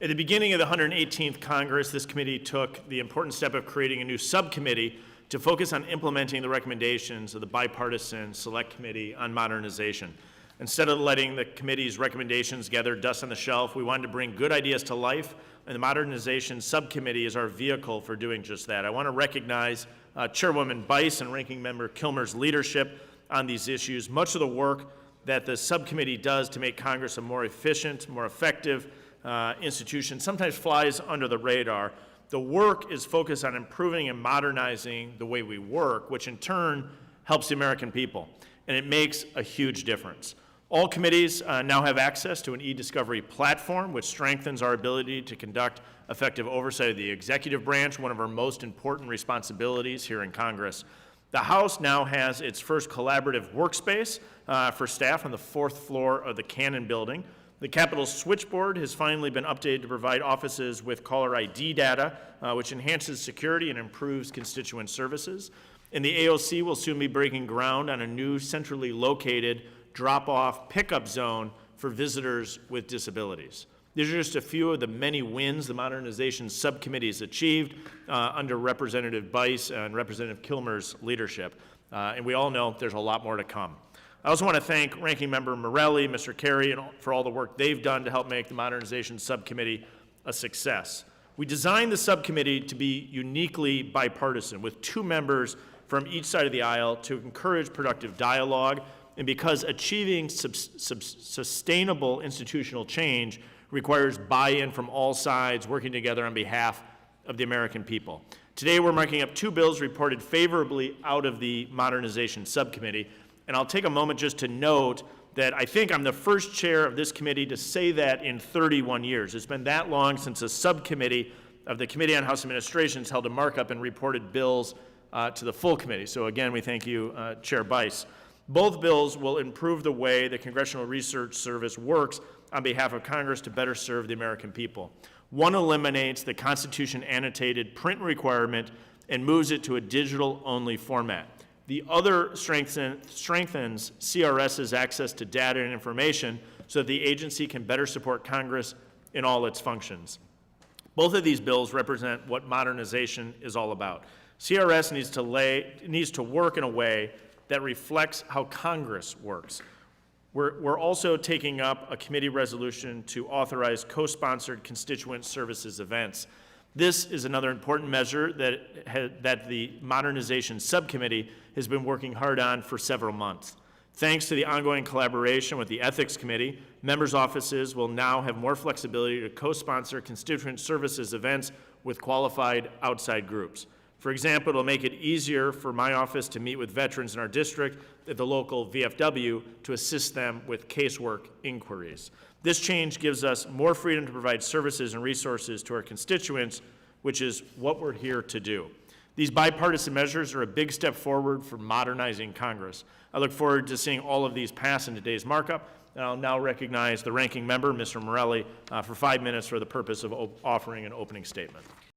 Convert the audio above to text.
At the beginning of the 118th Congress, this committee took the important step of creating a new subcommittee to focus on implementing the recommendations of the bipartisan Select Committee on Modernization. Instead of letting the committee's recommendations gather dust on the shelf, we wanted to bring good ideas to life, and the Modernization Subcommittee is our vehicle for doing just that. I want to recognize Chairwoman Bice and Ranking Member Kilmer's leadership on these issues. Much of the work that the subcommittee does to make Congress a more efficient, more effective institution sometimes flies under the radar. The work is focused on improving and modernizing the way we work, which in turn helps the American people, and it makes a huge difference. All committees now have access to an e-discovery platform, which strengthens our ability to conduct effective oversight of the executive branch, one of our most important responsibilities here in Congress. The House now has its first collaborative workspace for staff on the 4th floor of the Cannon Building. The Capitol switchboard has finally been updated to provide offices with caller ID data, which enhances security and improves constituent services. And the AOC will soon be breaking ground on a new centrally located drop-off pickup zone for visitors with disabilities. These are just a few of the many wins the Modernization Subcommittee has achieved under Representative Bice and Representative Kilmer's leadership. And we all know there's a lot more to come. I also want to thank Ranking Member Morelli, Mr. Carey, and for all the work they've done to help make the Modernization Subcommittee a success. We designed the subcommittee to be uniquely bipartisan, with 2 members from each side of the aisle to encourage productive dialogue, and because achieving sustainable institutional change requires buy-in from all sides working together on behalf of the American people. Today we're marking up 2 bills reported favorably out of the Modernization Subcommittee, and I'll take a moment just to note that I think I'm the first chair of this committee to say that in 31 years. It's been that long since a subcommittee of the Committee on House Administrations held a markup and reported bills to the full committee. So again, we thank you, Chair Bice. Both bills will improve the way the Congressional Research Service works on behalf of Congress to better serve the American people. One eliminates the Constitution annotated print requirement and moves it to a digital-only format. The other strengthens CRS's access to data and information so that the agency can better support Congress in all its functions. Both of these bills represent what modernization is all about. CRS needs to work in a way that reflects how Congress works. We're also taking up a committee resolution to authorize co-sponsored constituent services events. This is another important measure that the Modernization Subcommittee has been working hard on for several months. Thanks to the ongoing collaboration with the Ethics Committee, members' offices will now have more flexibility to co-sponsor constituent services events with qualified outside groups. For example, it'll make it easier for my office to meet with veterans in our district at the local VFW to assist them with casework inquiries. This change gives us more freedom to provide services and resources to our constituents, which is what we're here to do. These bipartisan measures are a big step forward for modernizing Congress. I look forward to seeing all of these pass in today's markup, and I'll now recognize the ranking member, Mr. Morelli, for 5 minutes for the purpose of offering an opening statement.